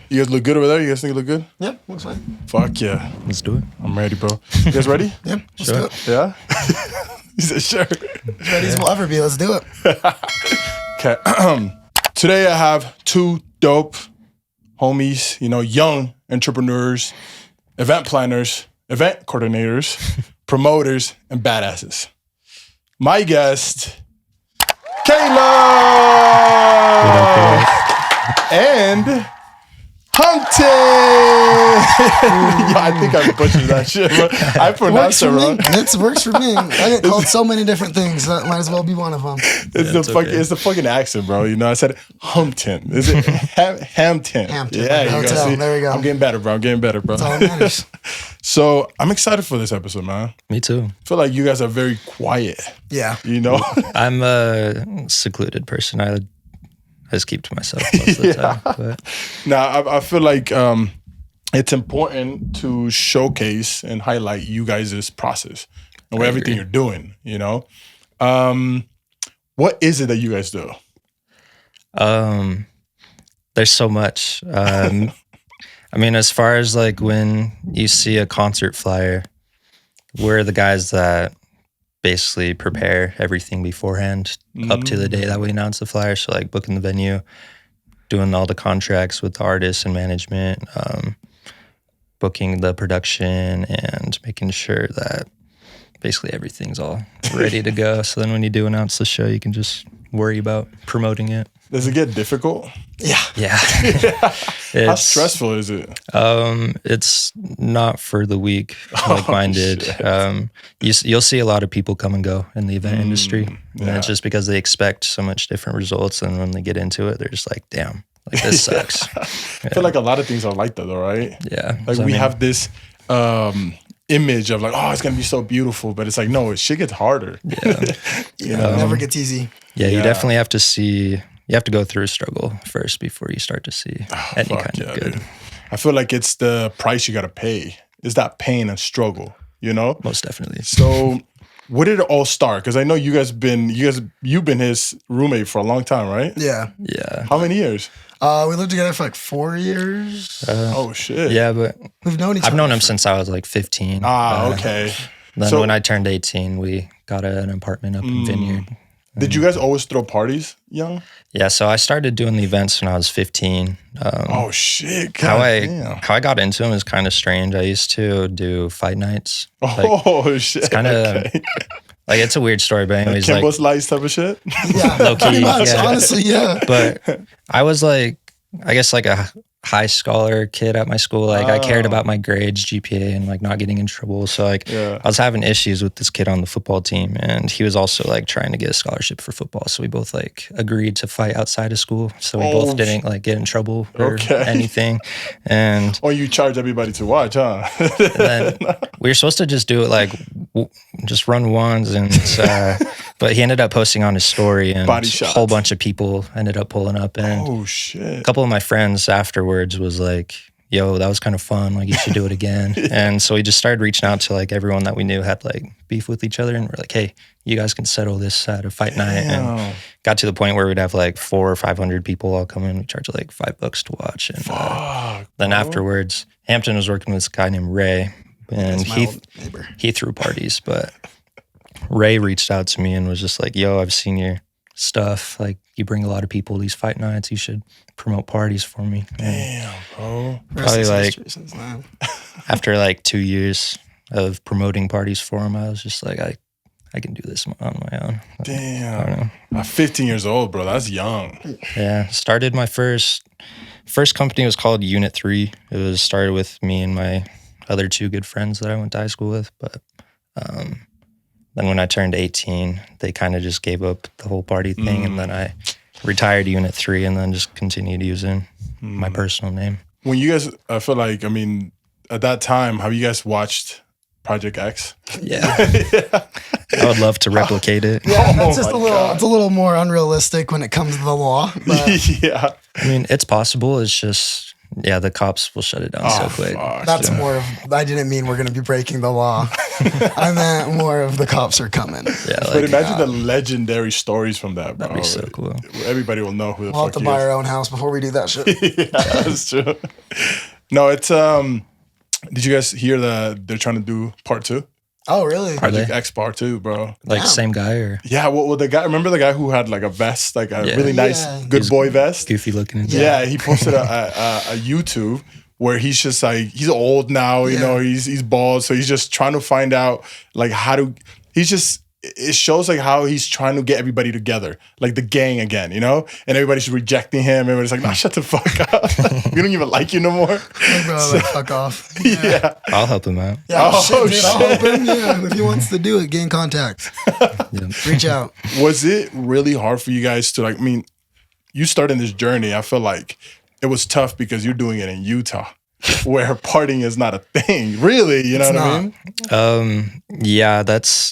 You guys look good over there? You guys think you look good? Yeah, looks fine. Fuck yeah. Let's do it. I'm ready, bro. You guys ready? Yeah, let's Sure. do it. Yeah? He said, sure. As ready as we'll ever be. Let's do it. Okay. Today I have two dope homies, young entrepreneurs, event planners, event coordinators, promoters, and badasses. My guest, Kaleb and Hampton. Yeah, I think I butchered that shit, but I pronounced it wrong. It works for me. I get called so many different things. That might as well be one of them. It's the fucking accent, bro. I said Hampton. Is it Hampton? Hampton. Yeah, you Hotel. go. See, there we go. I'm getting better, bro. That's all that matters. So I'm excited for this episode, man. Me too. I feel like you guys are very quiet. Yeah. I'm a secluded person. I just keep to myself most of the time. But. Now, I feel like it's important to showcase and highlight you guys' process and everything you're doing, What is it that you guys do? There's so much. As far as like when you see a concert flyer, we're the guys that basically prepare everything beforehand up to the day that we announce the flyer. So like booking the venue, doing all the contracts with the artists and management, booking the production, and making sure that basically everyth's all ready to go. So then when you do announce the show, you can just worry about promoting it. Does it get difficult? Yeah. How stressful is it? It's not for the weak-minded. You'll see a lot of people come and go in the event industry, and it's just because they expect so much different results, and when they get into it, they're just like, "Damn, like this sucks." I feel like a lot of things are like that, though, right? Yeah. Like we have this image of like, oh, it's gonna be so beautiful, but it's like, no, shit gets harder. Yeah. It never gets easy. Yeah, you definitely have to see. You have to go through a struggle first before you start to see any kind of good. Dude. I feel like it's the price you gotta pay. It's that pain and struggle, Most definitely. So, where did it all start? Because I know you've been his roommate for a long time, right? Yeah. Yeah. How many years? We lived together for like 4 years. Oh shit. Yeah, but We've known each other. I've known him since I was like 15. Okay. Then when I turned 18, we got an apartment up in Vineyard. Did you guys always throw parties young? Yeah, so I started doing the events when I was 15. Oh shit! How I got into them is kind of strange. I used to do fight nights. Shit! It's kind of like it's a weird story, but anyways, Kimbo's Lights type of shit. Yeah, low key, pretty much, yeah. honestly, yeah. But I was like, I guess like a high scholar kid at my school. Like I cared about my grades, GPA, and like not getting in trouble. So like I was having issues with this kid on the football team, and he was also like trying to get a scholarship for football. So we both like agreed to fight outside of school. So we both didn't like get in trouble or anything. And you charge everybody to watch, huh? And then we were supposed to just do it like just run ones, and but he ended up posting on his story, and Body a shots. whole bunch of people ended up pulling up. And shit! a couple of my friends afterwards was like, yo, that was kind of fun, like you should do it again. And so we just started reaching out to like everyone that we knew had like beef with each other, and we're like, hey, you guys can settle this at a fight night. And got to the point where we'd have like 400 or 500 people all come in. We charge like $5 to watch. And then afterwards, Hampton was working with this guy named Ray, and he threw parties. But Ray reached out to me and was just like, yo, I've seen your stuff, like you bring a lot of people to these fight nights, you should promote parties for me. Damn, bro. Probably like after like 2 years of promoting parties for him, I was just like, I can do this on my own. Damn. I don't know. I'm 15 years old, bro. That's young. Yeah. Started my first company was called Unit 3. It was started with me and my other 2 good friends that I went to high school with. But then when I turned 18, they kind of just gave up the whole party thing. And then I retired Unit 3 and then just continued using my personal name. When you guys, I feel like, at that time, have you guys watched Project X? Yeah. I would love to replicate it. Yeah, that's just it's a little more unrealistic when it comes to the law. But Yeah. I mean, it's possible. It's just Yeah, the cops will shut it down so quick. Fuck. That's more of, I didn't mean we're going to be breaking the law. I meant more of the cops are coming. Yeah, But like, imagine the legendary stories from that, bro. that'd be so cool. Everybody will know who the We'll have fuck to he buy is. our own house before we do that shit. Yeah, that's true. No, it's did you guys hear that they're trying to do part 2? Oh, really? Project they? X part 2, bro. Like Damn. same guy or Yeah, well, the guy, remember the guy who had like a vest, like a Yeah. really nice Yeah. good He's boy vest? goofy looking? And Yeah, he posted a YouTube where he's just like, he's old now, you know, he's bald. So he's just trying to find out like it shows like how he's trying to get everybody together, like the gang again, you know? And everybody's rejecting him. Everybody's like, nah, shut the fuck up. We don't even like you no more. Like, bro, like, fuck off. Yeah. I'll help him out. Yeah, Oh, shit, dude. I'll shit. help him. Yeah, if he wants to do it, get in contact. Yeah. Reach out. Was it really hard for you guys to like, I mean, you started this journey, I feel like it was tough because you're doing it in Utah where partying is not a thing, really, you know It's what I not. mean? Yeah,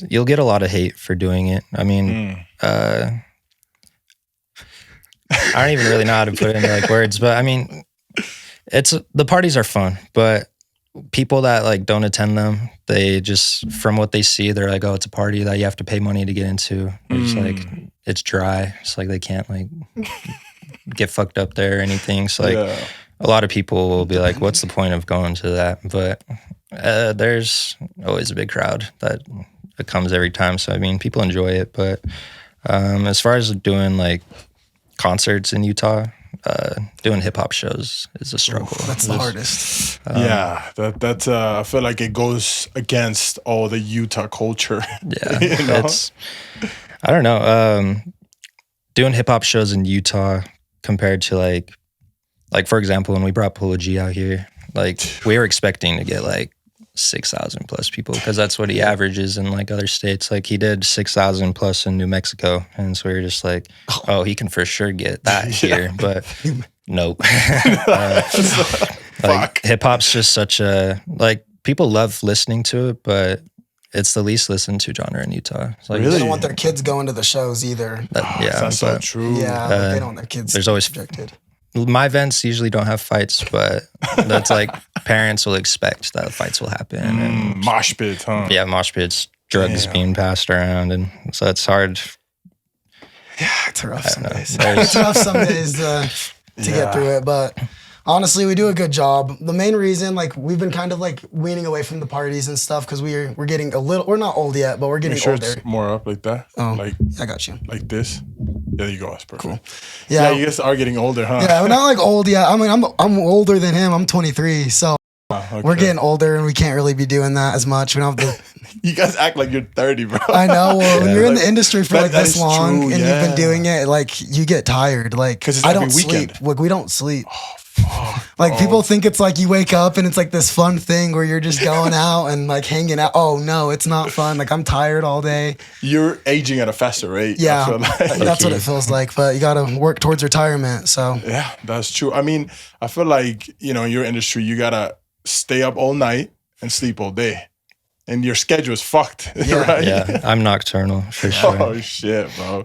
you'll get a lot of hate for doing it. I mean, I don't even really know how to put it into like words, but I mean, the parties are fun, but people that like don't attend them, they just, from what they see, they're like, oh, it's a party that you have to pay money to get into. It's like, it's dry. It's like they can't like get fucked up there or anything. So like Yeah. a lot of people will be like, what's the point of going to that? But there's always a big crowd that comes every time. So I mean, people enjoy it. But as far as doing like concerts in Utah, doing hip hop shows is a struggle. That's the hardest. Yeah, that's I feel like it goes against all the Utah culture. Yeah, You know? I don't know. Doing hip hop shows in Utah compared to like for example, when we brought Polo G out here, like we were expecting to get like 6,000 plus people because that's what he averages in like other states. Like he did 6,000 plus in New Mexico, and so we were just like, oh, he can for sure get that here, but nope. Like hip hop's just such a like people love listening to it, but it's the least listened to genre in Utah. It's like, They Really? don't want their kids going to the shows either. yeah, That's so but true. Yeah, like, they don't want their kids there's always- subjected. my events usually don't have fights, but that's like parents will expect that fights will happen. And Mosh pits, huh? yeah, mosh pits, drugs Damn. being passed around, and so it's hard. Yeah, it's rough some days. There's- It's rough some days to get through it, but honestly, we do a good job. The main reason, like, we've been kind of like weaning away from the parties and stuff because we're getting a little. We're not old yet, but we're getting Make sure older. it's more up like that. Oh. Like I got you. this. There you go. That's perfect. Cool. Yeah, Yeah, you guys are getting older, huh? yeah. We're not like old yet. I mean, I'm older than him. I'm 23, so Okay. we're getting older, and we can't really be doing that as much. We don't have the. You guys act like you're 30, bro. I know. Well, when Yeah. you're in the industry for That- like that this is long true, and you've yeah. been doing it, like you get tired. Like 'Cause it's I every don't weekend. sleep. Like we don't sleep. Fuck, Like bro. people think it's like you wake up and it's like this fun thing where you're just going out and like hanging out. Oh no, it's not fun. Like I'm tired all day. You're aging at a faster rate. I Yeah, feel like. that's what it feels like. But you got to work towards retirement. So Yeah, that's true. I mean, I feel like, you know, in your industry, you gotta stay up all night and sleep all day. And your schedule is fucked, right? Yeah, I'm nocturnal for sure. Oh shit, bro.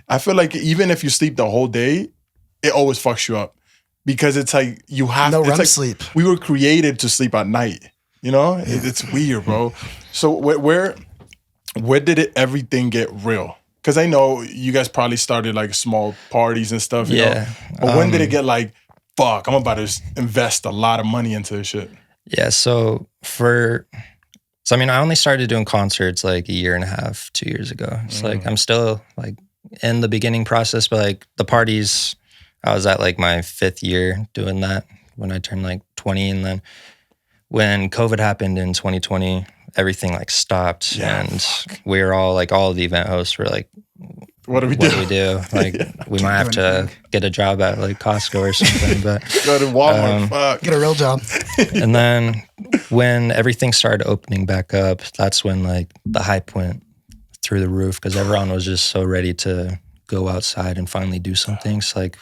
I feel like even if you sleep the whole day, it always fucks you up. Because it's like you have no it's REM like sleep. we were created to sleep at night. You know? It's weird, bro. So where did everything get real? Because I know you guys probably started like small parties and stuff, you know? Yeah, But when did it get like, fuck, I'm about to invest a lot of money into this shit? Yeah, so I mean, I only started doing concerts like a year and a half, 2 years ago. It's like I'm still like in the beginning process, but like the parties, I was at like my 5th year doing that when I turned like 20. And then when COVID happened in 2020, everything like stopped. Yeah, and we were all like, all of the event hosts were like, What do we what do? do we do? Like, we might have to get a job at like Costco or something. But Go to Walmart. Fuck. Get a real job. and then when everything started opening back up, that's when like the hype went through the roof because everyone was just so ready to go outside and finally do some things. Like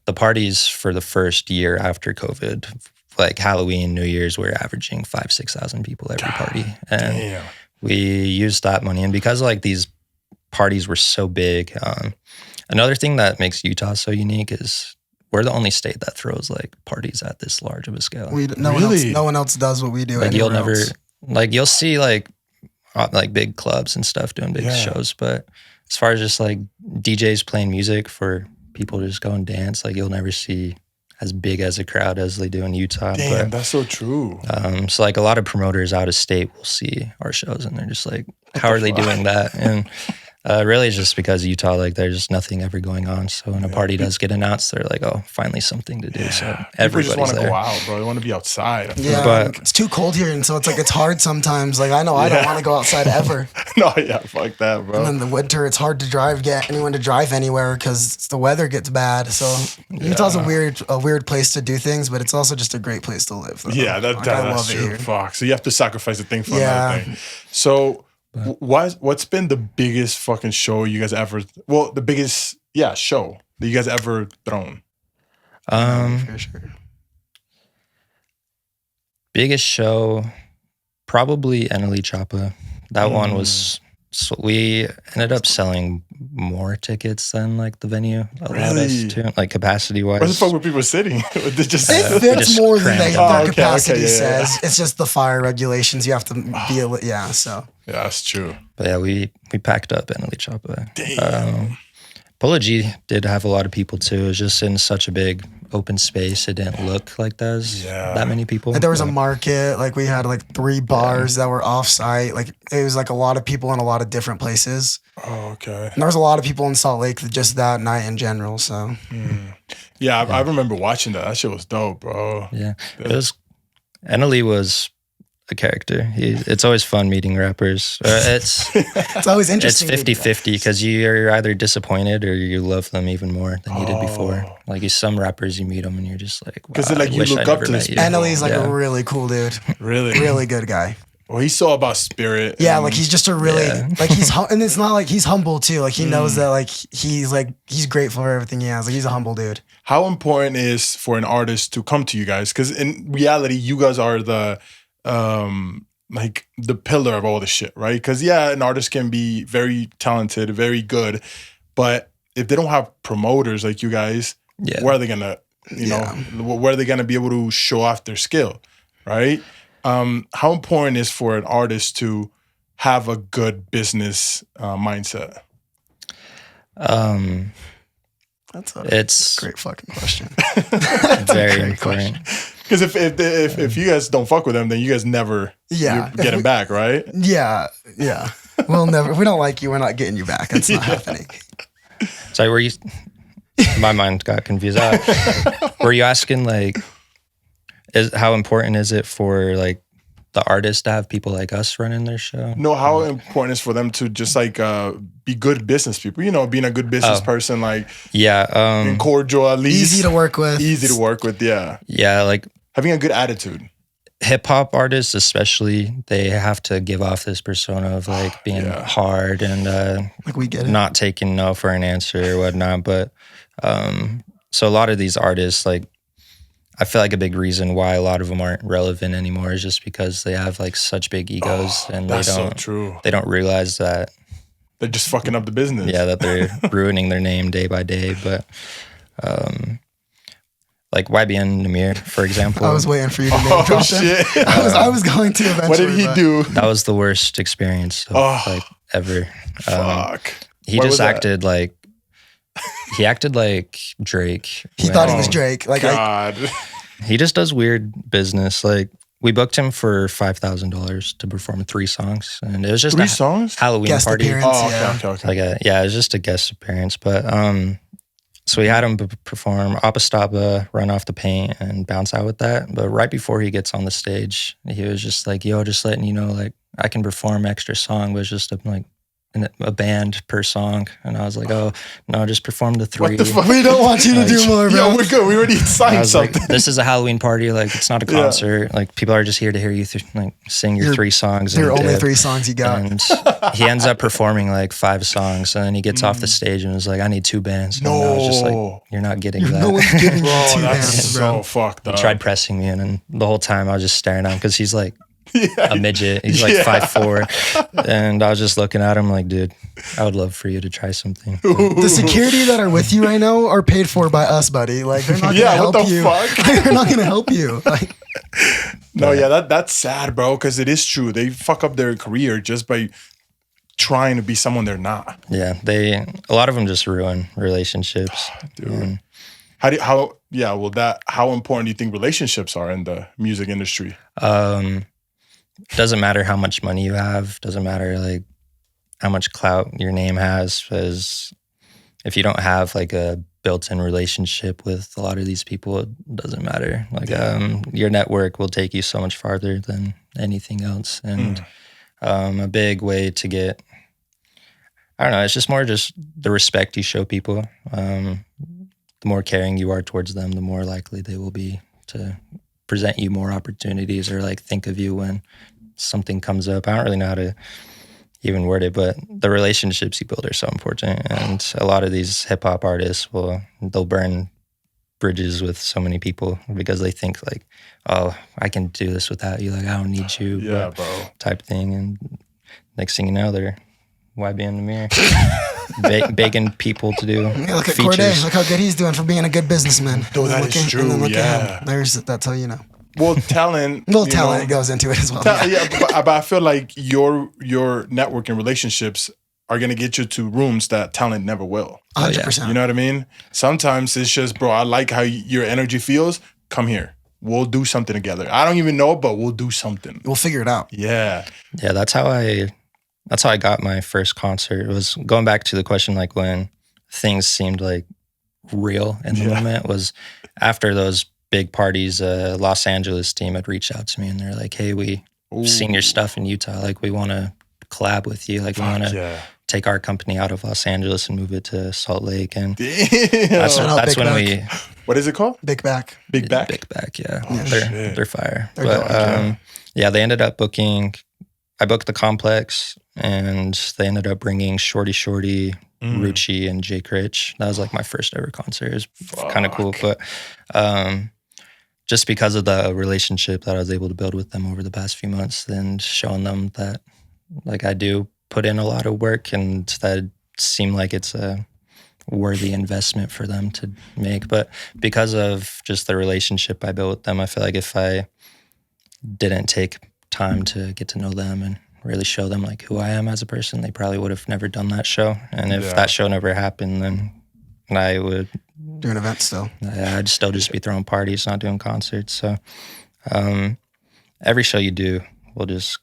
the parties for the first year after COVID, like Halloween, New Year's, we were averaging 5,000-6,000 people every party. And Damn. we used that money. And because like these parties were so big, another thing that makes Utah so unique is we're the only state that throws like parties at this large of a scale. No one else does what we do. Like you'll never, else. like you'll see like big clubs and stuff doing big shows, but as far as just like DJs playing music for people to just go and dance, like you'll never see as big as a crowd as they do in Utah. Damn, that's so true. So like a lot of promoters out of state will see our shows and they're just like, how are they doing that? And really it's just because Utah, like there's just nothing ever going on. So when a party does get announced, they're like, oh, finally something to do. Yeah. So everybody's just want to there. go out, bro. They want to be outside. Yeah, but it's too cold here, and so it's like it's hard sometimes. Like I know I don't want to go outside ever. No, yeah, fuck that, bro. And then the winter, it's hard to get anyone to drive anywhere because the weather gets bad. So Utah's a weird place to do things, but it's also just a great place to live. Though. Yeah, that's true. Fuck. So you have to sacrifice a thing for another thing. So. What's been the biggest fucking show you guys ever? Well, the biggest show that you guys ever thrown. For sure. Biggest show, probably Eneli Chapa. That one was. So we ended up selling more tickets than like the venue allowed us to, like capacity wise. Where the fuck were people sitting? It fits more than their capacity says. It's just the fire regulations. You have to be able. Yeah, so. Yeah, that's true. But yeah, we packed up Eneli Chapa. Damn. Polo G did have a lot of people too. It was just in such a big open space. It didn't look like there's that many people. Like there was a market. Like we had like 3 bars that were off site. Like it was like a lot of people in a lot of different places. Oh, okay. And there was a lot of people in Salt Lake just that night in general. So. Yeah, I remember watching that. That shit was dope, bro. Yeah, it was. Eneli was a character. It's always fun meeting rappers. It's always interesting. It's 50-50 because you're either disappointed or you love them even more than you did before. Like some rappers, you meet them and you're just like, wow, because like you look up to this. Eneli's like a really cool dude. Really good guy. Well, he's so about spirit. Yeah, like he's just a really like and it's not like he's humble too. Like he knows that like he's grateful for everything he has. Like he's a humble dude. How important is for an artist to come to you guys? Because in reality, you guys are the like the pillar of all this shit, right? Because an artist can be very talented, very good, but if they don't have promoters like you guys, where are they gonna, where are they gonna be able to show off their skill, right? How important is for an artist to have a good business mindset? That's a great fucking question. Very important. Because if you guys don't fuck with them, then you guys never get them back, right? Yeah. We'll never. If we don't like you, we're not getting you back. That's not happening. Sorry, were you? My mind got confused. Were you asking like, how important is it for like the artists to have people like us running their show? No, how important is for them to just like be good business people? You know, being a good business person, like being cordial at least, easy to work with, Yeah, like having a good attitude. Hip hop artists, especially, they have to give off this persona of like being hard and like we get it, not taking no for an answer or whatnot. But so a lot of these artists, like, I feel like a big reason why a lot of them aren't relevant anymore is just because they have like such big egos and they don't realize that they're just fucking up the business. Yeah, that they're ruining their name day by day. But like YBN Namir, for example. I was waiting for you to name drop him. I was going to eventually. What did he do? That was the worst experience of, like ever. Fuck. He just acted like Drake. He thought he was Drake. Like God. He just does weird business. Like we booked him for $5,000 to perform 3 songs, and it was just 3 songs Halloween guest party. Appearance, okay. Like it was just a guest appearance. But so we had him perform Apostaba, Run Off the Paint, and bounce out with that. But right before he gets on the stage, he was just like, "Yo, just letting you know, like I can perform extra song, but it's just a band per song." And I was like, "Oh no, just perform the 3." What the fuck? We don't want you to do more, bro. Yo, we're good. We already signed something. Like, this is a Halloween party. Like it's not a concert. Like people are just here to hear you sing your 3 songs. Your only 3 songs you got. And he ends up performing like 5 songs, and then he gets off the stage and was like, "I need 2 bands." And I was just like, "You're not getting that." No one's giving you 2 that's bands, bro. so fucked up. He tried pressing me, and then the whole time I was just staring at him because he's like a midget. He's like 5'4", and I was just looking at him like, dude, I would love for you to try something. The security that are with you right now are paid for by us, buddy. Like they're not gonna help what the you. fuck? They're not gonna help you. Like, no, that's sad, bro. Because it is true. They fuck up their career just by trying to be someone they're not. Yeah, a lot of them just ruin relationships. Dude. And how important do you think relationships are in the music industry? Doesn't matter how much money you have, doesn't matter like how much clout your name has, because if you don't have like a built-in relationship with a lot of these people, it doesn't matter. Like your network will take you so much farther than anything else. And a big way to get, I don't know, it's just more just the respect you show people. The more caring you are towards them, the more likely they will be to present you more opportunities or like think of you when something comes up. I don't really know how to even word it, but the relationships you build are so important. And a lot of these hip hop artists they'll burn bridges with so many people because they think like, oh, I can do this without you. Like, I don't need you. Yeah, bro. Type thing. And next thing you know, they're YB in the mirror, begging people to do look at features. Corday. Look how good he's doing for being a good businessman. Dude, that is true. And then look Yeah. at him. That's how you know. Well, talent. Talent goes into it as well. But I feel like your network and relationships are gonna get you to rooms that talent never will. 100%. You know what I mean? Sometimes it's just, bro, I like how your energy feels. Come here. We'll do something together. I don't even know, but we'll do something. We'll figure it out. Yeah. Yeah, that's how I got my first concert. It was going back to the question, like when things seemed like real in the moment, was after those big parties. Los Angeles team had reached out to me and they're like, hey, we've seen your stuff in Utah. Like, we want to collab with you. Like, we want to take our company out of Los Angeles and move it to Salt Lake. And that's when we... What is it called? Big Back. Big Back? Big Back, yeah. Shit. They're fire. They're they ended up booking... I booked the Complex, and they ended up bringing Shorty, Rucci, and Jake Rich. That was like my first ever concert. It was kind of cool, but just because of the relationship that I was able to build with them over the past few months, and showing them that like I do put in a lot of work, and that seemed like it's a worthy investment for them to make. But because of just the relationship I built with them, I feel like if I didn't take time to get to know them and really show them like who I am as a person, they probably would have never done that show. And if that show never happened, then I would do an event still. I'd still just be throwing parties, not doing concerts. So every show you do will just,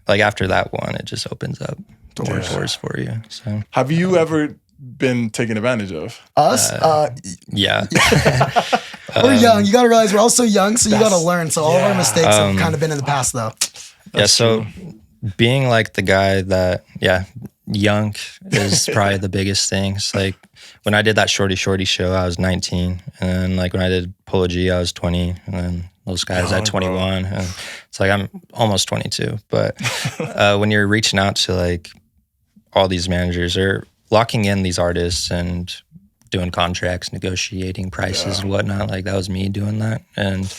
like after that one, it just opens up doors for you. So have you ever been taken advantage of? Us? Yeah. We're young. You got to realize we're also young, so you got to learn. So all of our mistakes have kind of been in the past, though. So being like the guy that, young is probably the biggest thing. It's like when I did that Shorty show, I was 19. And like when I did Polo G, I was 20. And then those guys at 21. And it's like I'm almost 22. But when you're reaching out to like all these managers or locking in these artists and doing contracts, negotiating prices and whatnot, like that was me doing that. And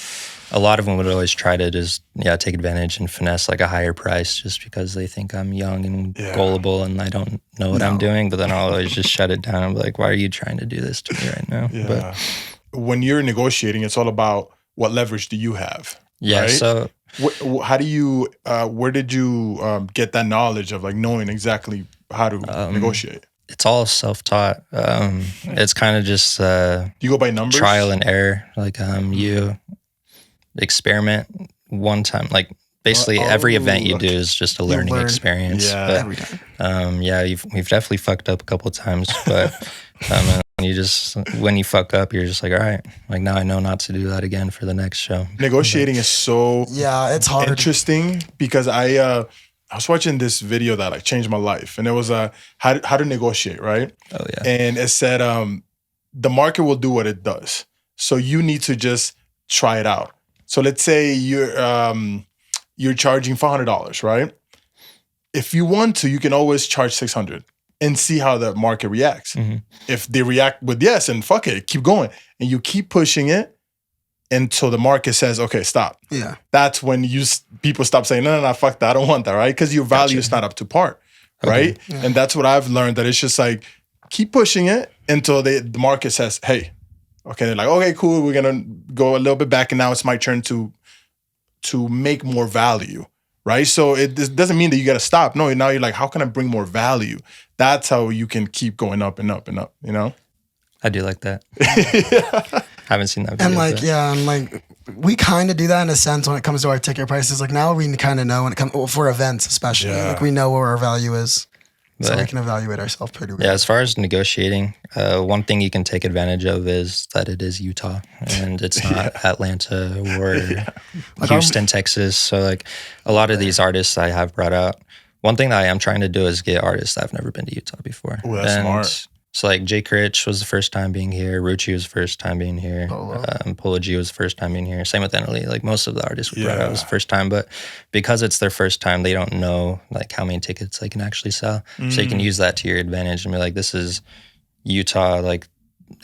a lot of them would always try to just, take advantage and finesse like a higher price just because they think I'm young and gullible and I don't know what I'm doing. But then I'll always just shut it down and be like, why are you trying to do this to me right now? Yeah. But when you're negotiating, it's all about what leverage do you have? Yeah. Right? So how do you, where did you get that knowledge of like knowing exactly how to negotiate? It's all self-taught. It's kind of just you go by numbers, trial and error. Like you experiment one time. Like basically every event you do is just a learning experience. Yeah, but, every time. We've definitely fucked up a couple of times, but when you fuck up, you're just like, all right, like now I know not to do that again for the next show. Negotiating is so it's hard. Interesting because I was watching this video that like changed my life, and it was how to negotiate, right? Oh yeah. And it said the market will do what it does, so you need to just try it out. So let's say you're charging $400, right? If you want to, you can always charge $600 and see how the market reacts. Mm-hmm. If they react with yes, and fuck it, keep going, and you keep pushing it, until the market says, okay, stop. Yeah. That's when people stop saying, no, fuck that. I don't want that, right? Because your value is not up to par, right? Yeah. And that's what I've learned, that it's just like, keep pushing it until the market says, hey, okay, they're like, okay, cool, we're going to go a little bit back, and now it's my turn to make more value, right? So it doesn't mean that you got to stop. No, now you're like, how can I bring more value? That's how you can keep going up and up and up, you know? I do like that. Haven't seen that video. And like, and like, we kind of do that in a sense when it comes to our ticket prices. Like now we kind of know when it comes for events, especially. Like we know where our value is, so we can evaluate ourselves pretty well. Yeah, as far as negotiating, one thing you can take advantage of is that it is Utah and it's not Atlanta or Houston, Texas. So like a lot of these artists I have brought out, one thing that I am trying to do is get artists that have never been to Utah before. Oh, that's smart. So like Jake Rich was the first time being here. Rucci was the first time being here. Polo G was the first time being here. Same with Eneli. Like most of the artists we brought out was the first time. But because it's their first time, they don't know like how many tickets they can actually sell. So you can use that to your advantage and be like, this is Utah. Like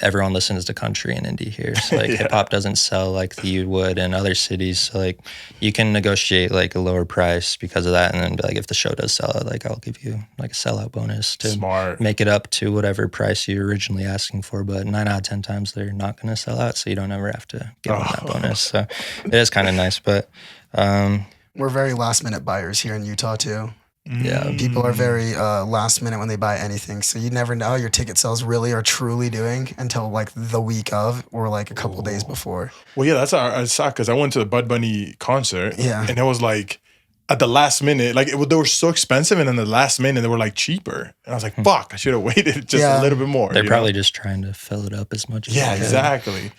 everyone listens to country and indie here. So like hip hop doesn't sell like you would in other cities. So like you can negotiate like a lower price because of that. And then be like, if the show does sell it, like I'll give you like a sellout bonus to make it up to whatever price you're originally asking for. But 9 out of 10 times they're not going to sell out. So you don't ever have to give them that bonus. So it is kind of nice. But we're very last minute buyers here in Utah too. Yeah, people are very last minute when they buy anything. So you never know how your ticket sales really are truly doing until like the week of or like a couple days before. Well, yeah, that's I suck because I went to the Bud Bunny concert. Yeah, and it was like at the last minute, like they were so expensive, and then the last minute they were like cheaper, and I was like, fuck, I should have waited just a little bit more. They're probably just trying to fill it up as much as they can. Exactly.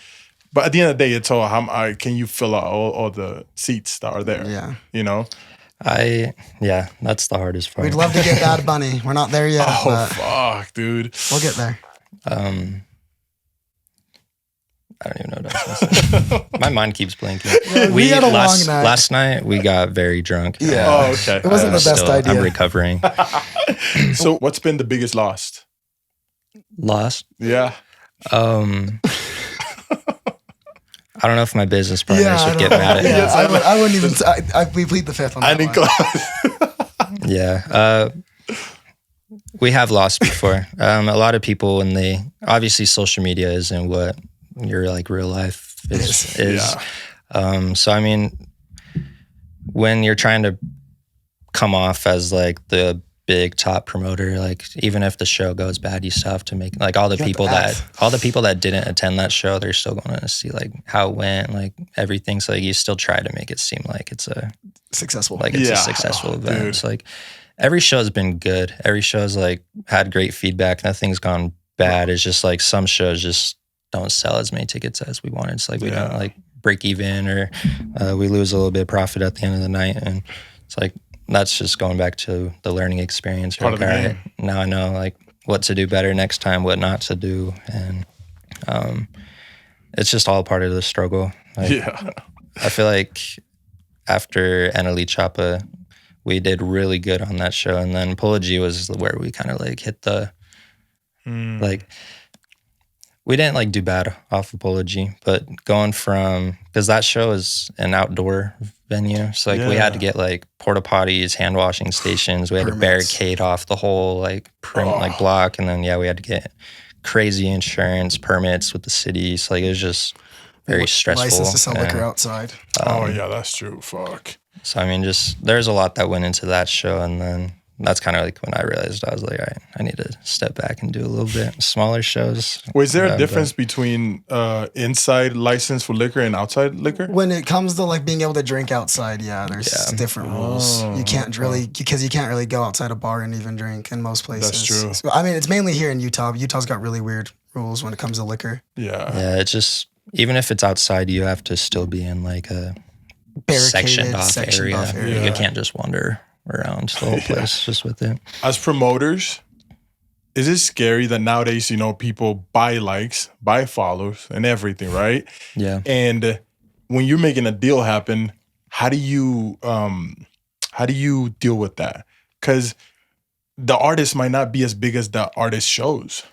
But at the end of the day, it's all how can you fill out all the seats that are there? Yeah, you know. That's the hardest part. We'd love to get Bad Bunny. We're not there yet. Oh fuck, dude. We'll get there. I don't even know what I was gonna say. My mind keeps blinking. Yeah, we had a long night. Last night we got very drunk. Yeah. Oh, okay. It wasn't the best idea. I'm recovering. So what's been the biggest loss? Lost? Yeah. I don't know if my business partners would get mad at me. I wouldn't even. We plead the fifth on that. We have lost before. A lot of people when they obviously social media isn't what your like real life is. So I mean, when you're trying to come off as like the big top promoter, like even if the show goes bad, you still have to make like all the people that didn't attend that show, they're still going to see like how it went, like everything. So like, you still try to make it seem like it's a successful event. Dude. It's like every show's been good. Every show's like had great feedback. Nothing's gone bad. It's just like some shows just don't sell as many tickets as we wanted. It's like we don't like break even or we lose a little bit of profit at the end of the night, and it's like. That's just going back to the learning experience. Part of the game. Now I know like what to do better next time, what not to do, and it's just all part of the struggle. Like, I feel like after Eneli Chapa, we did really good on that show, and then Polo G was where we kind of like hit the like. We didn't like do bad off of Polo G, but going from, because that show is an outdoor venue. So like we had to get like porta potties, hand washing stations. We had to barricade off the whole like block. And then, we had to get crazy insurance permits with the city. So like it was just very stressful. License to sell liquor outside. That's true. Fuck. So I mean, just there's a lot that went into that show. And then that's kind of like when I realized I was like, all right, I need to step back and do a little bit smaller shows. Well, is there a difference between inside license for liquor and outside liquor? When it comes to like being able to drink outside, there's different rules. You can't really, because you can't really go outside a bar and even drink in most places. That's true. So, I mean, it's mainly here in Utah. Utah's got really weird rules when it comes to liquor. Yeah, it's just, even if it's outside, you have to still be in like a sectioned off area. You can't just wander around the whole place just with it. As promoters, is it scary that nowadays, people buy likes, buy follows and everything, right? Yeah. And when you're making a deal happen, how do you deal with that? Because the artist might not be as big as the artist shows.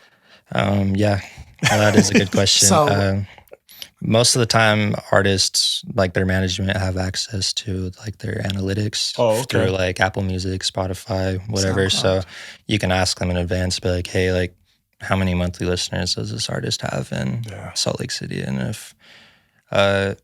Well, that is a good question. most of the time artists, like their management, have access to like their analytics through like Apple Music, Spotify, whatever. So you can ask them in advance, be like, hey, like how many monthly listeners does this artist have in Salt Lake City? And if I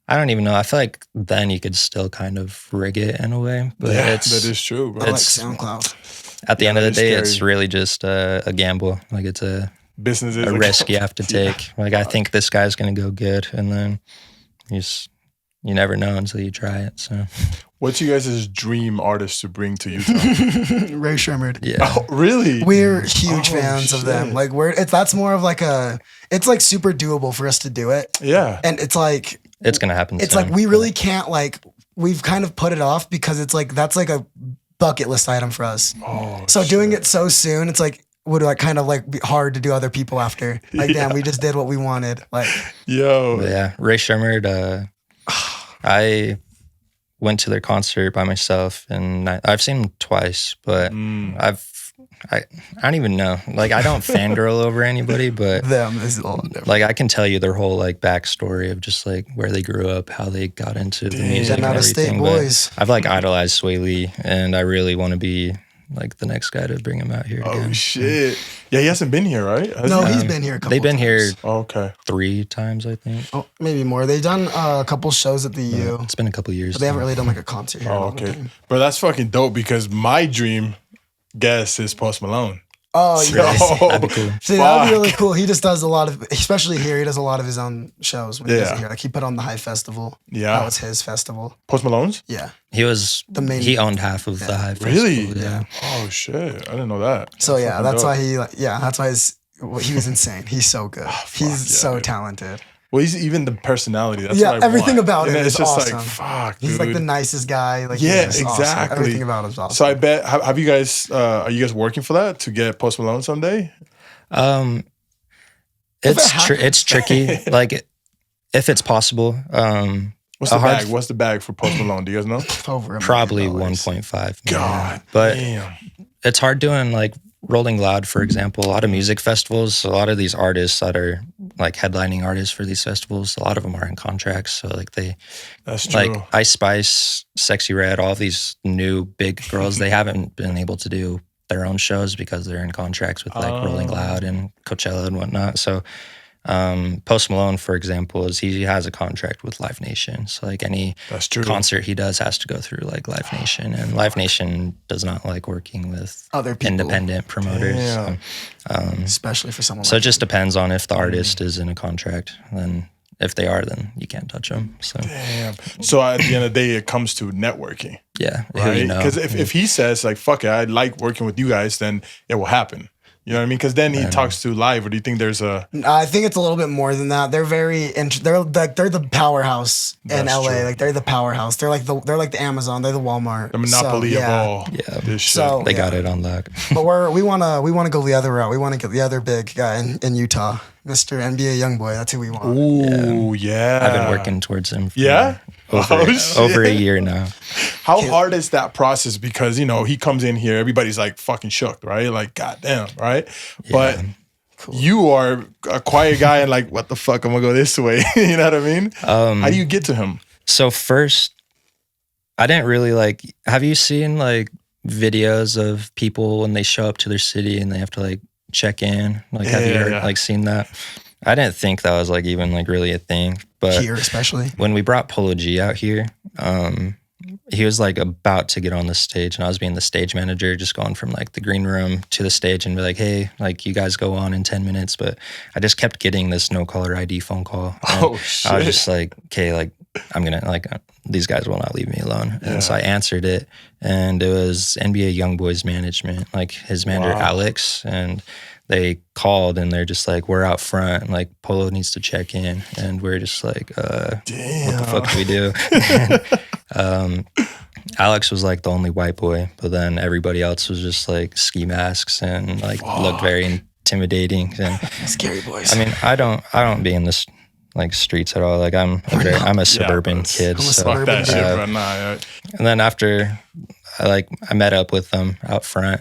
don't even know, I feel like then you could still kind of rig it in a way, but that is true, bro. I like SoundCloud. At the end of the day, it's really just a gamble. Like it's a business, a risk you have to take. Like I think this guy's gonna go good, and then you never know until you try it. So, what's you guys' dream artist to bring to Utah? Ray Shremmerd. Yeah. Oh, really? We're huge fans of them. Like that's more of like it's like super doable for us to do it. Yeah. And it's like it's gonna happen. It's soon. like we really can't like we've kind of put it off because it's like that's like a bucket list item for us. Oh, so doing it so soon, it's like would like kind of like be hard to do other people after. Like damn, we just did what we wanted. Like But yeah, Ray Shremmerd. I went to their concert by myself, and I've seen them twice, but I don't even know. Like I don't fangirl over anybody, but them is all different. Like I can tell you their whole like backstory of just like where they grew up, how they got into the music and everything. Boys. I've like idolized Sway Lee, and I really want to be like the next guy to bring him out here again. Oh shit! Yeah, he hasn't been here, right? No, he's been here a couple They've been times. here 3 times, I think. Oh, maybe more. They've done a couple shows at the U. It's been a couple years. But they haven't really done like a concert here. Oh, okay. But that's fucking dope because my dream guest is Post Malone. Oh, yeah. That'd be cool. See, that'd be really cool. He just does a lot of, especially here, he does a lot of his own shows when he does it here. Like he put on the High Festival. Yeah. That was his festival. Post Malone's? Yeah. He was he owned half of the High Festival. Really? Yeah. Oh shit! I didn't know that. So yeah, that's why he he was insane. He's so good. He's so talented. Well, he's even the personality. That's yeah, what I everything want. about him it's is just awesome. like fuck, dude. He's like the nicest guy. Like exactly. Awesome. Everything about him is awesome. So I bet have you guys are you guys working for that to get Post Malone someday? It's tricky. Like if it's possible. What's the bag? What's the bag for Post Malone? Do you guys know? Over probably 1.5. God, but damn. It's hard doing like Rolling Loud, for example. A lot of music festivals. A lot of these artists that are like headlining artists for these festivals. A lot of them are in contracts. So like that's true. Like Ice Spice, Sexy Red, all these new big girls. They haven't been able to do their own shows because they're in contracts with like Rolling Loud and Coachella and whatnot. So Post Malone, for example, he has a contract with Live Nation. So like any concert he does has to go through like Live Nation, and Live Nation does not like working with other people, independent promoters. So, especially for someone. So it just depends on if the artist is in a contract. Then if they are, then you can't touch them. So damn. So at the end of the day, it comes to networking. Yeah, right. Because if he says like "fuck it," I like working with you guys, then it will happen. You know what I mean? Because then he talks to Live. Or do you think there's a? I think it's a little bit more than that. They're they're the powerhouse in LA. True. Like they're the powerhouse. They're like the Amazon. They're the Walmart. The monopoly of all. Yeah, this shit. So they got it on lock. But we wanna go the other route. We want to get the other big guy in Utah, Mr. NBA Youngboy. That's who we want. Ooh, yeah. I've been working towards him. For over a year now. How hard is that process? Because, he comes in here, everybody's like fucking shook, right? Like, goddamn, right? Yeah. But you are a quiet guy and like, what the fuck? I'm gonna go this way. You know what I mean? How do you get to him? So first, I didn't really like, have you seen like videos of people when they show up to their city and they have to like check in? Like, have you ever like seen that? I didn't think that was like even like really a thing, but here especially when we brought Polo G out here, he was like about to get on the stage, and I was being the stage manager, just going from like the green room to the stage and be like, hey, like you guys go on in 10 minutes, but I just kept getting this no caller ID phone call. Oh shit! I was just like, okay, like I'm gonna like these guys will not leave me alone, and so I answered it, and it was NBA Youngboy's management, like his manager Alex, and they called and they're just like, we're out front and like Polo needs to check in, and we're just like, damn. What the fuck do we do? And, Alex was like the only white boy, but then everybody else was just like ski masks and like looked very intimidating. And scary boys. I mean, I don't be in this like streets at all. Like I'm a suburban kid. So, that shit, bro. Nah, and then after I met up with them out front.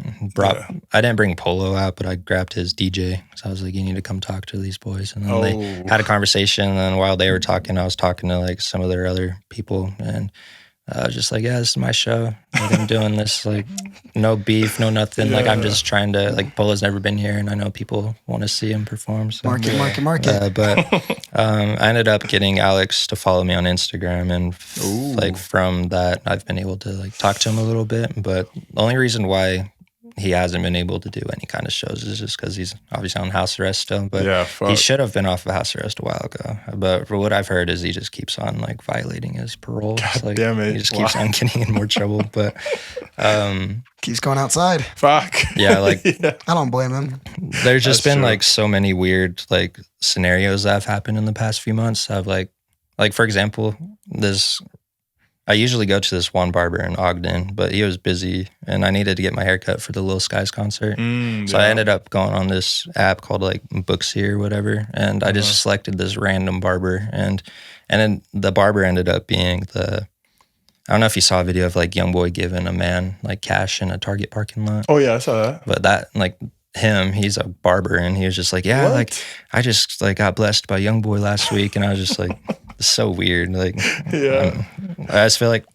I didn't bring Polo out, but I grabbed his DJ. So I was like, you need to come talk to these boys. And then they had a conversation. And then while they were talking, I was talking to like some of their other people. And I was just like, yeah, this is my show. Like, I'm doing this, like, no beef, no nothing. Like, I'm just trying to, like, Polo's never been here, and I know people want to see him perform. So. Market. But I ended up getting Alex to follow me on Instagram, and like from that, I've been able to like talk to him a little bit. But the only reason why he hasn't been able to do any kind of shows is just because he's obviously on house arrest still. But he should have been off of house arrest a while ago. But for what I've heard is he just keeps on like violating his parole. God like, damn it. He just keeps on getting in more trouble. But keeps going outside. Fuck. Yeah, like I don't blame him. There's just been like so many weird like scenarios that have happened in the past few months. I've like for example, I usually go to this one barber in Ogden, but he was busy and I needed to get my hair cut for the Lil Skies concert. So I ended up going on this app called like Booksy or whatever. And I just selected this random barber and then the barber ended up being I don't know if you saw a video of like YoungBoy giving a man like cash in a Target parking lot. Oh yeah, I saw that. But that like he's a barber and he was just like, yeah, like I just like got blessed by YoungBoy last week. And I was just like, it's so weird. Like, I just feel like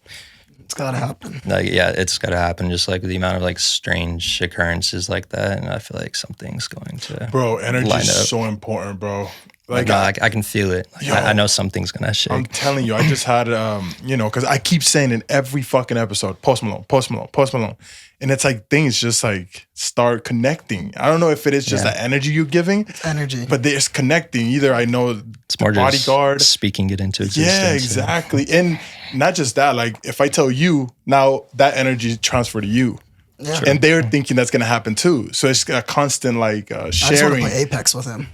it's gotta happen. Like, yeah, it's gotta happen. Just like the amount of like strange occurrences like that, and I feel like something's going to. Bro, energy is so important, bro. Like, I can feel it. Like, I know something's gonna shake. I'm telling you, I just had, because I keep saying in every fucking episode, Post Malone. And it's like things just like start connecting. I don't know if it is just the energy you're giving. It's energy. But there's connecting. Either I know it's more bodyguard. Just speaking it into existence. Yeah, exactly. And not just that, like if I tell you, now that energy transfer to you. Yeah. And they're thinking that's gonna happen too. So it's a constant like sharing. I just want to play Apex with him.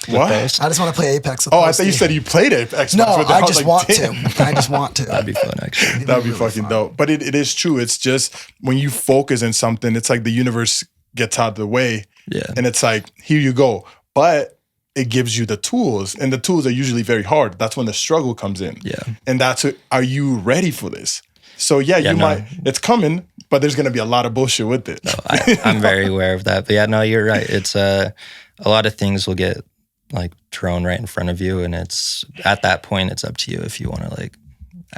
What? I just want to play Apex with him. Oh, I thought you said you played Apex. No, I just want to. I just want to. That'd be fun, actually. That'd be fucking dope. But it is true. It's just when you focus on something, it's like the universe gets out of the way. Yeah. And it's like, here you go. But it gives you the tools. And the tools are usually very hard. That's when the struggle comes in. Yeah. And are you ready for this? So it's coming, but there's gonna be a lot of bullshit with it. No, I'm very aware of that. But yeah, no, you're right. It's a lot of things will get like thrown right in front of you, and it's at that point it's up to you if you want to like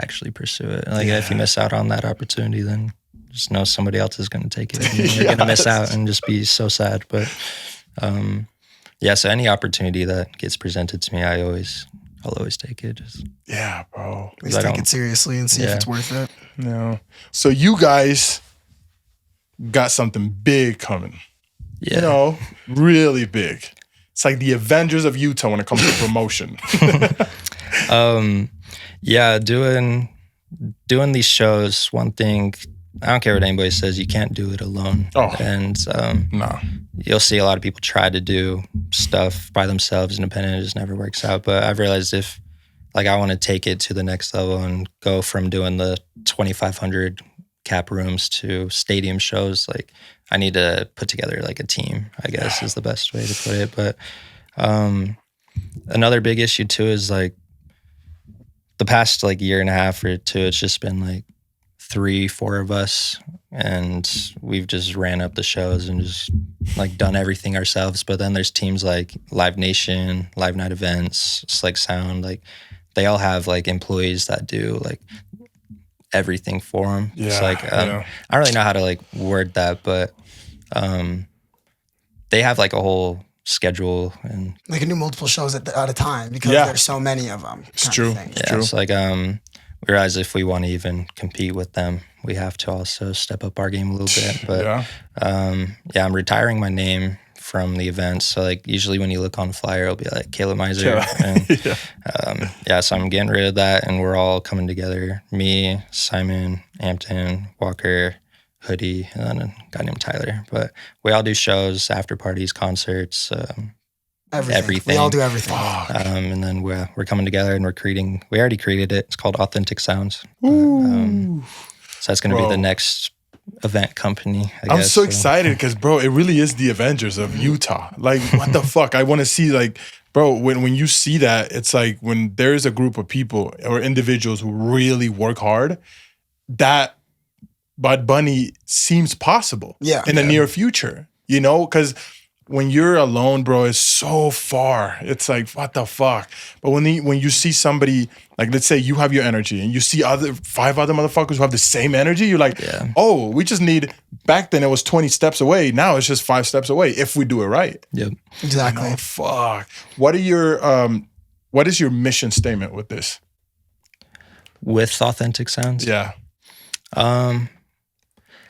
actually pursue it. Like if you miss out on that opportunity, then just know somebody else is going to take it. And you're gonna miss out and just be so sad. But so any opportunity that gets presented to me, I'll always take it. Yeah, bro. At least take it seriously and see if it's worth it. No. So you guys got something big coming. Yeah. Really big. It's like the Avengers of Utah when it comes to promotion. Doing these shows, one thing, I don't care what anybody says, you can't do it alone. Oh. And you'll see a lot of people try to do stuff by themselves, independent, it just never works out. But I've realized if like I want to take it to the next level and go from doing the 2,500 cap rooms to stadium shows, like I need to put together like a team, I guess is the best way to put it. But another big issue too is like the past like year and a half or two, it's just been like 3-4 of us, and we've just ran up the shows and just like done everything ourselves. But then there's teams like Live Nation, Live Night Events, Slick Sound, like they all have like employees that do like everything for them. Yeah, it's like I don't really know how to like word that, but they have like a whole schedule and they can do multiple shows at a time because there's so many of them. It's true. It's true. It's like we realize if we want to even compete with them, we have to also step up our game a little bit. But I'm retiring my name from the events. So like usually when you look on the flyer, it'll be like Kaleb Miser. And, so I'm getting rid of that, and we're all coming together. Me, Simon, Hampton, Walker, Hoodie, and then a guy named Tyler. But we all do shows, after parties, concerts, everything. We all do everything. And then we're coming together and we already created it. It's called Authentic Sounds. Ooh. So that's going to be the next event company, I guess. I'm so excited because, bro, it really is the Avengers of Utah. Like, what the fuck? I want to see, like, bro, when you see that, it's like when there's a group of people or individuals who really work hard, that Bad Bunny seems possible in the near future, you know, because when you're alone, bro, it's so far. It's like, what the fuck? But when you see somebody, like, let's say you have your energy and you see 5 other motherfuckers who have the same energy, you're like, oh, we just need, back then it was 20 steps away. Now it's just 5 steps away if we do it right. Yep. Exactly. Oh, fuck. What is your mission statement with this? With Authentic Sounds? Yeah.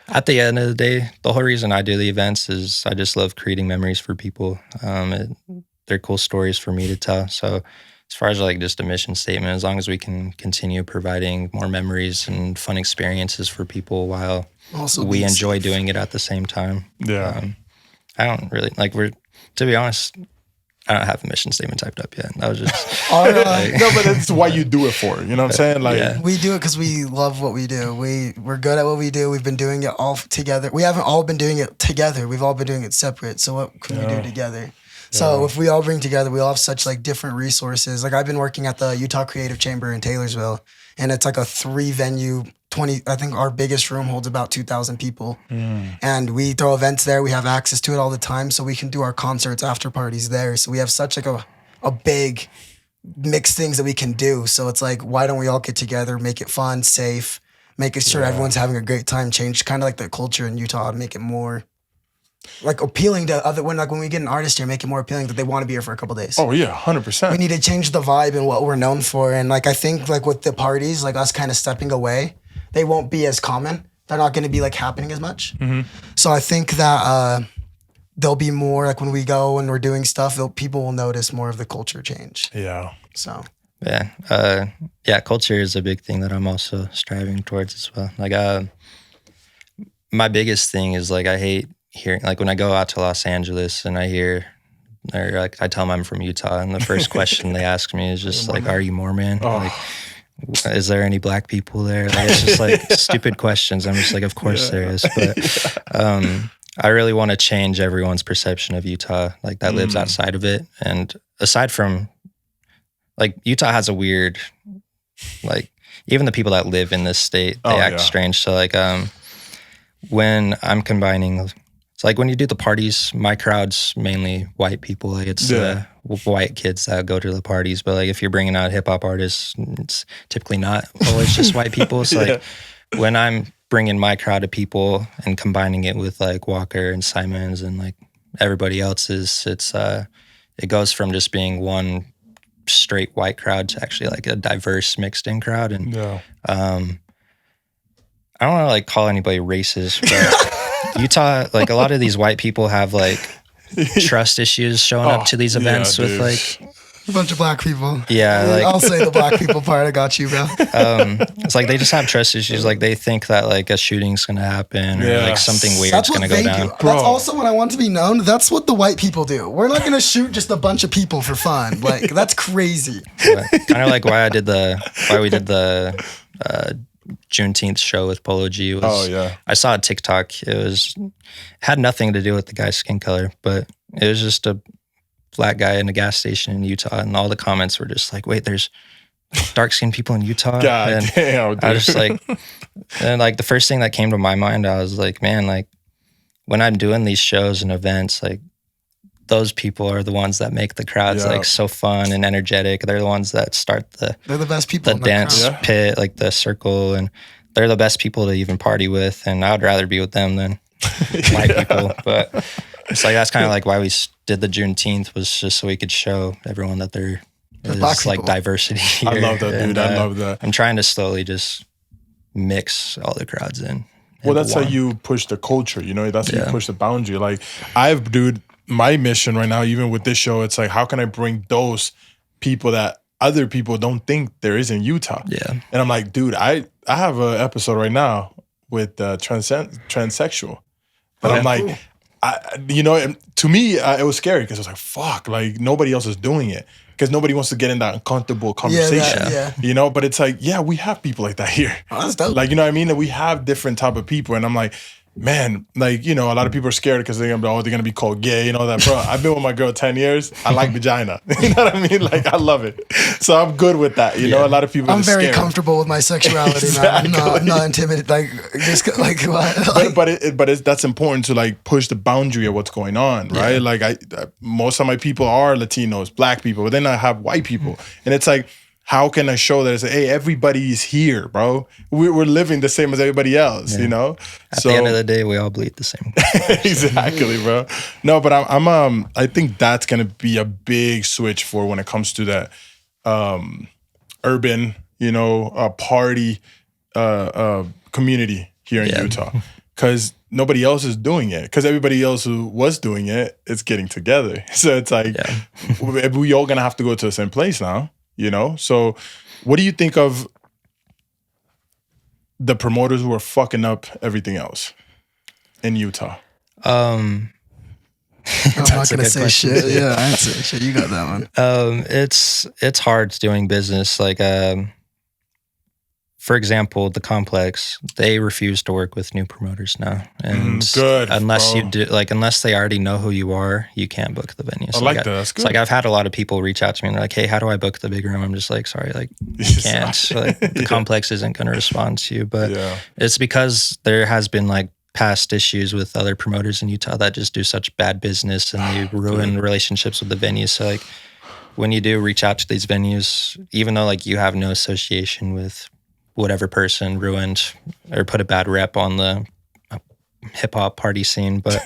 At the end of the day, the whole reason I do the events is I just love creating memories for people. They're cool stories for me to tell. So as far as like just a mission statement, as long as we can continue providing more memories and fun experiences for people while also we enjoy doing it at the same time. Yeah. I don't really, to be honest, I don't have a mission statement typed up yet. That was just no, but that's why you do it for. You know what I'm saying? Like we do it because we love what we do. We're good at what we do. We've been doing it all together. We haven't all been doing it together. We've all been doing it separate. So what can we do together? So if we all bring together, we all have such like different resources. Like I've been working at the Utah Creative Chamber in Taylorsville, and it's like a 3-venue. I think our biggest room holds about 2,000 people. And we throw events there. We have access to it all the time. So we can do our concerts, after parties there. So we have such like a big mixed things that we can do. So it's like, why don't we all get together, make it fun, safe, making sure everyone's having a great time, change kind of like the culture in Utah and make it more like appealing to other, when we get an artist here, make it more appealing that they want to be here for a couple days. Oh yeah, 100%. We need to change the vibe and what we're known for. And like, I think like with the parties, like us kind of stepping away, they won't be as common. They're not going to be like happening as much. So I think that there'll be more like when we go and we're doing stuff, people will notice more of the culture change. Yeah. So. Yeah. Culture is a big thing that I'm also striving towards as well. Like, my biggest thing is like, I hate hearing, like when I go out to Los Angeles and I hear, or like I tell them I'm from Utah and the first question they ask me is just like, are you Mormon? Like, is there any black people there? Like, it's just like stupid questions. I'm just like, of course there is. But I really want to change everyone's perception of Utah, like that lives outside of it. And aside from, like, Utah has a weird, like, even the people that live in this state, they act strange. So like, when I'm combining, it's like when you do the parties, my crowd's mainly white people. Like it's white kids that go to the parties. But like if you're bringing out hip hop artists, it's typically not always just white people. So like when I'm bringing my crowd of people and combining it with like Walker and Simons and like everybody else's, it goes from just being one straight white crowd to actually like a diverse mixed in crowd. And I don't want to like call anybody racist, but Utah, like a lot of these white people have like trust issues showing up to these events with like a bunch of black people. Yeah, like, I'll say the black people part. I got you, bro. It's like they just have trust issues. Like they think that like a shooting's gonna happen or like something weird's gonna go down. That's also what I want to be known. That's what the white people do. We're not gonna shoot just a bunch of people for fun. Like that's crazy. Kind of like why we did the Juneteenth show with Polo G was, I saw a TikTok. It had nothing to do with the guy's skin color, but it was just a black guy in a gas station in Utah, and all the comments were just like, wait, there's dark-skinned people in Utah? God damn, dude. I was just like, and like the first thing that came to my mind, I was like, man, like when I'm doing these shows and events, like those people are the ones that make the crowds like so fun and energetic. They're the ones that start they're the best people the dance pit, like the circle, and they're the best people to even party with. And I would rather be with them than white people. But it's like that's kind of like why we did the Juneteenth, was just so we could show everyone that there is like diversity here. I love that, dude. I love that. I'm trying to slowly just mix all the crowds in. Well, that's how you push the culture, you know? That's how you push the boundary. Like my mission right now, even with this show, it's like, how can I bring those people that other people don't think there is in Utah? Yeah. And I'm like, dude, I have an episode right now with transsexual. But I'm like, to me, it was scary because I was like, fuck, like nobody else is doing it. Because nobody wants to get in that uncomfortable conversation, you know? But it's like, we have people like that here. Oh, that's dope. Like, you know what I mean? And we have different type of people. And I'm like, man, like, you know, a lot of people are scared because they're going to be called gay and all that. Bro, I've been with my girl 10 years. I like vagina. You know what I mean? Like, I love it. So I'm good with that. You know, a lot of people I'm very scared. comfortable with my sexuality, man. I'm not intimidated. Like, just like what? Like, but that's important to like push the boundary of what's going on, right? Like most of my people are Latinos, Black people, but then I have white people. And it's like, how can I show that? Hey, everybody's here, bro. We're living the same as everybody else, you know. At the end of the day, we all bleed the same. Exactly, bro. No, but I think that's gonna be a big switch for when it comes to that urban, you know, party community here in Utah, because nobody else is doing it. Because everybody else who was doing it, it's getting together. So it's like we all gonna have to go to the same place now. You know, so what do you think of the promoters who are fucking up everything else in Utah? I'm not gonna say shit. Yeah, I ain't say shit. You got that one. It's hard doing business. Like, for example, the complex, they refuse to work with new promoters now, and good, unless bro. you do, like, unless they already know who you are, you can't book the venue. So I like that. That's good. It's like I've had a lot of people reach out to me and they're like, "Hey, how do I book the big room?" I'm just like, "Sorry, like, you can't. Like, the complex isn't going to respond to you." But it's because there has been like past issues with other promoters in Utah that just do such bad business and they ruin relationships with the venues. So like, when you do reach out to these venues, even though like you have no association with whatever person ruined or put a bad rep on the hip hop party scene, but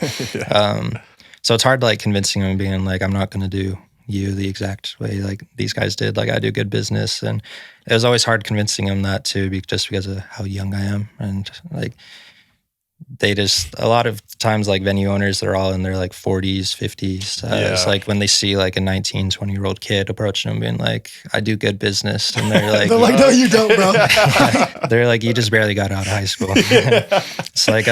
so it's hard like convincing them, being like, I'm not going to do you the exact way like these guys did. Like, I do good business, and it was always hard convincing them that too, just because of how young I am. And like, they just, a lot of times like venue owners, they're all in their like 40s, 50s. It's like when they see like a 19, 20-year-old kid approaching them being like, I do good business. And they're like, they're like, no, you don't, bro. They're like, you just barely got out of high school. It's like,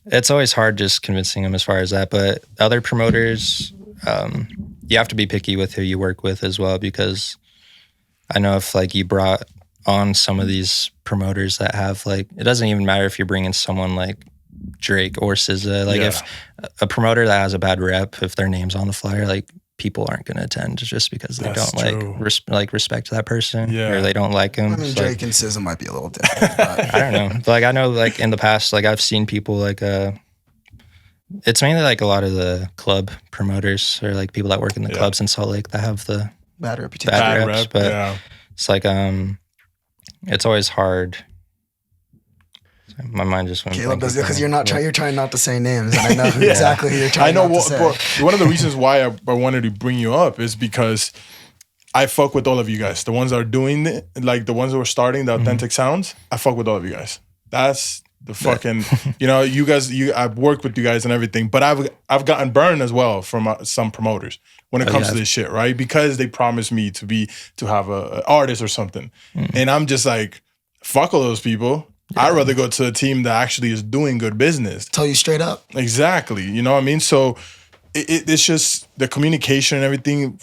it's always hard just convincing them as far as that. But other promoters, you have to be picky with who you work with as well, because I know if like you brought on some of these promoters that have like, it doesn't even matter if you're bringing someone like Drake or SZA, like if a promoter that has a bad rep, if their name's on the flyer, like people aren't going to attend just because they don't respect that person or they don't like him. I mean, Drake and SZA might be a little different. But I don't know. Like, I know like in the past, like I've seen people like, it's mainly like a lot of the club promoters or like people that work in the clubs in Salt Lake that have the bad reputation. Bad reps, but it's like, it's always hard. My mind just went. Kaleb does it because you're trying not to say names, and I know exactly who you're trying not to say. Bro, one of the reasons why I wanted to bring you up is because I fuck with all of you guys. The ones that are doing it, like the ones that were starting the authentic sounds, I fuck with all of you guys. That's the fucking, you know, you guys. I've worked with you guys and everything, but I've gotten burned as well from some promoters when it comes to this shit, right? Because they promised me to have a artist or something, and I'm just like, fuck all those people. I'd rather go to a team that actually is doing good business. Tell you straight up. Exactly. You know what I mean? So it's just the communication and everything.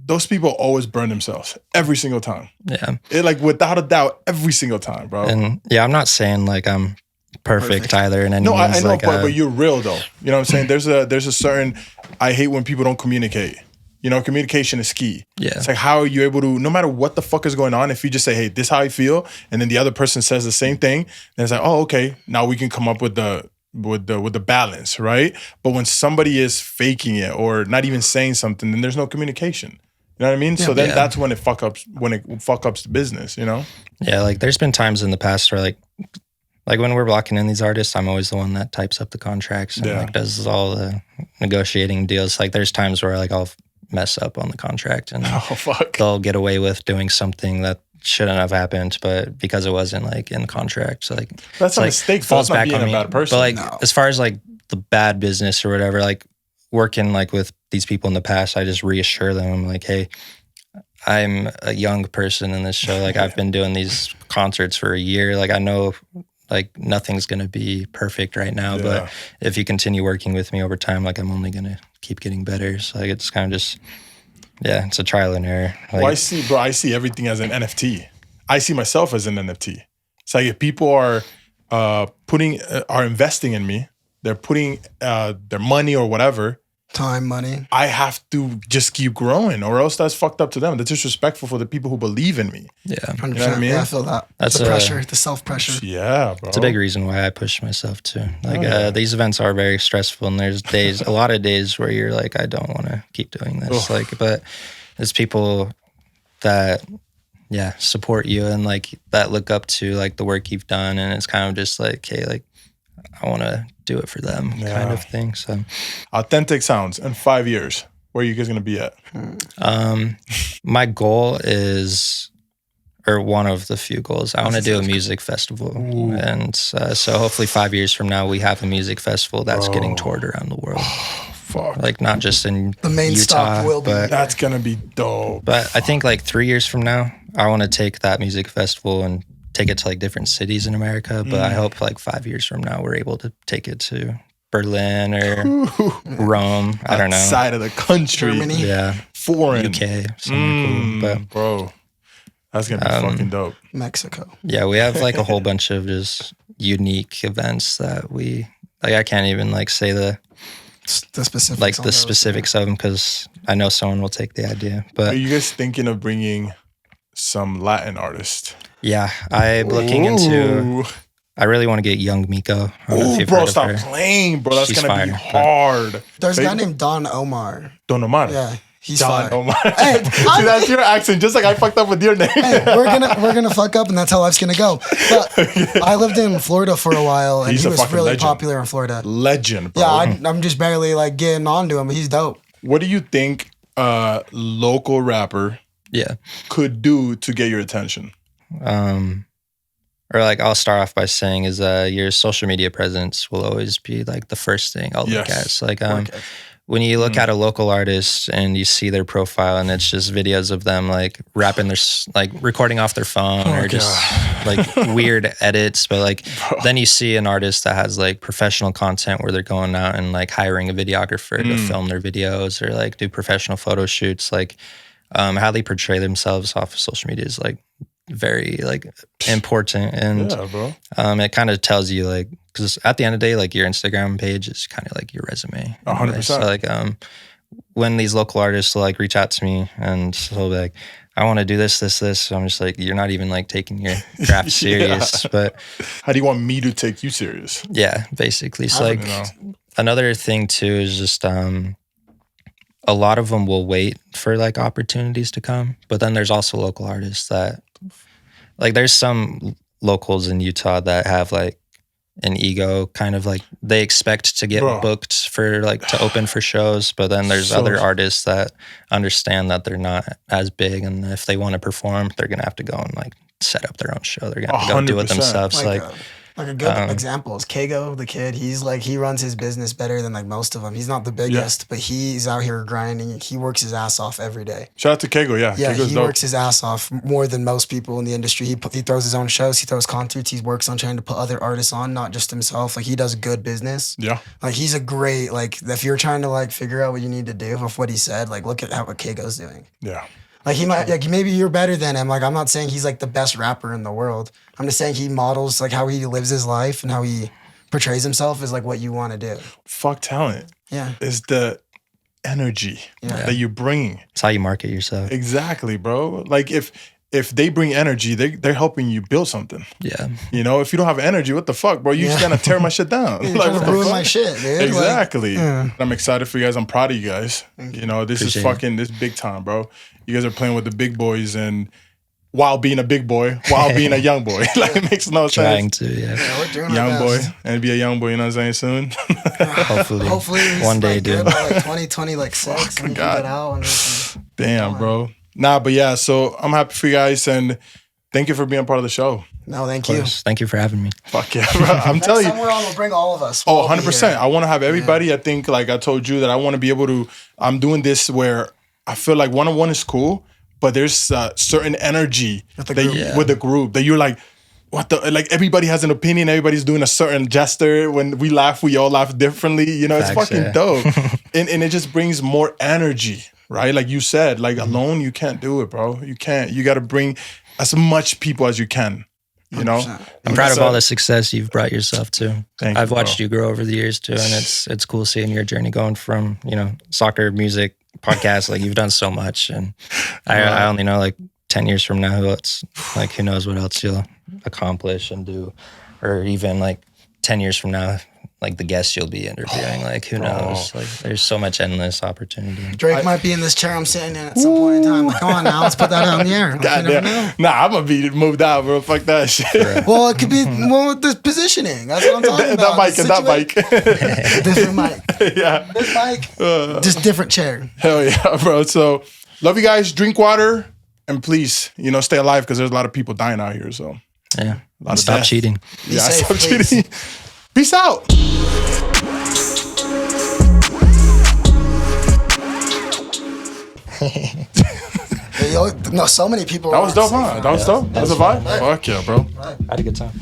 Those people always burn themselves every single time. Yeah. It, like, without a doubt, every single time, bro. And I'm not saying like I'm perfect either in any means. I know, like, but you're real though. You know what I'm saying? There's a certain, I hate when people don't communicate. You know, communication is key. Yeah. It's like, how are you able to, no matter what the fuck is going on, if you just say, hey, this is how I feel, and then the other person says the same thing, then it's like, oh, okay, now we can come up with the balance, right? But when somebody is faking it or not even saying something, then there's no communication. You know what I mean? Yeah, so then that's when it fuck ups the business, you know? Yeah, like there's been times in the past where like when we're blocking in these artists, I'm always the one that types up the contracts and like does all the negotiating deals. Like there's times where like I'll mess up on the contract and they'll get away with doing something that shouldn't have happened, but because it wasn't like in the contract, so like that's a mistake. Falls back on me. A bad person. But like as far as like the bad business or whatever, like working like with these people in the past, I just reassure them. I'm like, hey, I'm a young person in this show. Like I've been doing these concerts for a year. Like I know like nothing's going to be perfect right now, but if you continue working with me over time, like I'm only going to keep getting better. So like it's kind of just, it's a trial and error. Like, I see everything as an NFT. I see myself as an NFT. It's like if people are are investing in me. They're putting their money or whatever. Time, money. I have to just keep growing, or else that's fucked up to them. That's disrespectful for the people who believe in me. Yeah. 100%. You know what I mean? Yeah, I feel that. That's the pressure, the self-pressure. Yeah, bro. It's a big reason why I push myself too. Like these events are very stressful, and there's a lot of days where you're like, I don't want to keep doing this. Like, but it's people that support you and like that look up to like the work you've done, and it's kind of just like, hey, like I want to do it for them kind of thing. So Authentic Sounds in 5 years, where are you guys gonna be at? My goal is, or one of the few goals, I want to do a music festival. Ooh. And so hopefully 5 years from now, we have a music festival that's getting toured around the world. Fuck. Like not just in The main Utah, stop will be. That's gonna be dope. But I think like 3 years from now, I want to take that music festival and take it to like different cities in America. But I hope like 5 years from now, we're able to take it to Berlin or Rome. I don't know. Outside of the country. Germany. Yeah. Foreign. UK. Somewhere cool. But Bro, that's gonna be fucking dope. Mexico. yeah, we have like a whole bunch of just unique events that we, like I can't even like say the specifics. like on the those, specifics of them because I know someone will take the idea. Are But you guys thinking of bringing some Latin artists? yeah, I'm looking into, Ooh. I really want to get young Miko. I don't know if Oh, you've bro, heard of stop her. playing, bro. That's She's gonna be fire, but- hard. There's a guy Baby- named Don Omar. Don Omar. Yeah, he's Don fire. Omar. Hey, See, that's your accent, just like I fucked up with your name. Hey, we're gonna fuck up, and that's how life's gonna go. But I lived in Florida for a while, and He's he a was fucking really legend. popular in Florida. Legend, bro. Yeah, I'm just barely like getting onto him, but he's dope. What do you think a local rapper Yeah. could do to get your attention? Or like I'll start off by saying is your social media presence will always be like the first thing I'll look Yes. at. It's like Okay. when you look at a local artist and you see their profile and it's just videos of them like rapping like recording off their phone or just like weird edits, but like then you see an artist that has like professional content where they're going out and like hiring a videographer to film their videos or like do professional photo shoots. Like how they portray themselves off of social media is like very like important, and Yeah, bro. it kind of tells you like, because at the end of the day, like your Instagram page is kind of like your resume. 100%. So like when these local artists will like reach out to me and they'll be like, I want to do this. So I'm just like, you're not even like taking your craft serious. But How do you want me to take you serious? yeah, basically. So like another thing too is just a lot of them will wait for like opportunities to come, but then there's also local artists that like there's some locals in Utah that have like an ego, kind of like they expect to get booked for like to open for shows, but then there's other artists that understand that they're not as big, and if they want to perform, they're gonna have to go and like set up their own show. They're gonna have to go do it 100%. themselves. Like a good example is Kago, the kid. He's like, he runs his business better than like most of them. He's not the biggest, but he's out here grinding. He works his ass off every day. Shout out to Kego, yeah. Yeah, Kego's he dope. works his ass off more than most people in the industry. He throws his own shows. He throws concerts. He works on trying to put other artists on, not just himself. Like he does good business. Yeah. Like he's a great, like if you're trying to like figure out what you need to do with what he said, like look at what Kago's doing. Yeah. Like he might, like maybe you're better than him. Like I'm not saying he's like the best rapper in the world. I'm just saying he models like how he lives his life and how he portrays himself is like what you want to do. Fuck talent. Yeah. It's the energy that you're bringing. It's how you market yourself. Exactly, bro. Like if they bring energy, they're helping you build something. Yeah. You know, if you don't have energy, what the fuck, bro? You're just gonna tear my shit down. You're Like, trying what to the ruin fuck? my shit, dude. Exactly. Like, I'm excited for you guys. I'm proud of you guys. You know, this Appreciate is fucking this big time, bro. You guys are playing with the big boys, and while being a big boy, while being a young boy, like it makes no Trying sense. to, yeah. we're doing Young our boy, best. and be a young boy. You know what I'm saying? Soon. Hopefully it's, one day, like, dude. good by, like 2020, like 6, and we can God. get out and we can, Damn, bro. Nah, but yeah. So I'm happy for you guys, and thank you for being part of the show. no, thank you. Thank you for having me. Fuck yeah, bro. I'm telling you. Somewhere on, we'll bring all of us. Oh, We'll all be 100%. here. I want to have everybody. I think, like I told you, that I want to be able to, I'm doing this where I feel like one-on-one is cool, but there's certain energy With the that group. with the group that you're like, what the, like everybody has an opinion. Everybody's doing a certain gesture. When we laugh, we all laugh differently. You know, it's Facts, fucking yeah. dope. and it just brings more energy, right? Like you said, like alone, you can't do it, bro. You can't. You got to bring as much people as you can. You know, 100%. I'm proud of all the success you've brought yourself to. Thank I've you, watched bro. you grow over the years too, and it's cool seeing your journey going from, you know, soccer, music, podcast. Like, you've done so much, and I only know like 10 years from now who knows what else you'll accomplish and do, or even like 10 years from now, like the guests you'll be interviewing. Like, who knows? Like, there's so much endless opportunity. Drake might be in this chair I'm sitting in at some point in time. Like, come on now, let's put that out in the air. Like, you never know. Nah, I'm gonna be moved out, bro. Fuck that shit. Well, it could be with the positioning. That's what I'm talking about. that mic. Different mic. Yeah. This mic, just different chair. Hell yeah, bro. So love you guys. Drink water, and please, you know, stay alive because there's a lot of people dying out here. So Yeah. lot of Stop death. cheating. Be safe, stop please. cheating. Peace out. Yo, no, so many people. That was dope, huh? That was dope. That was a vibe. Fuck yeah, bro. I had a good time.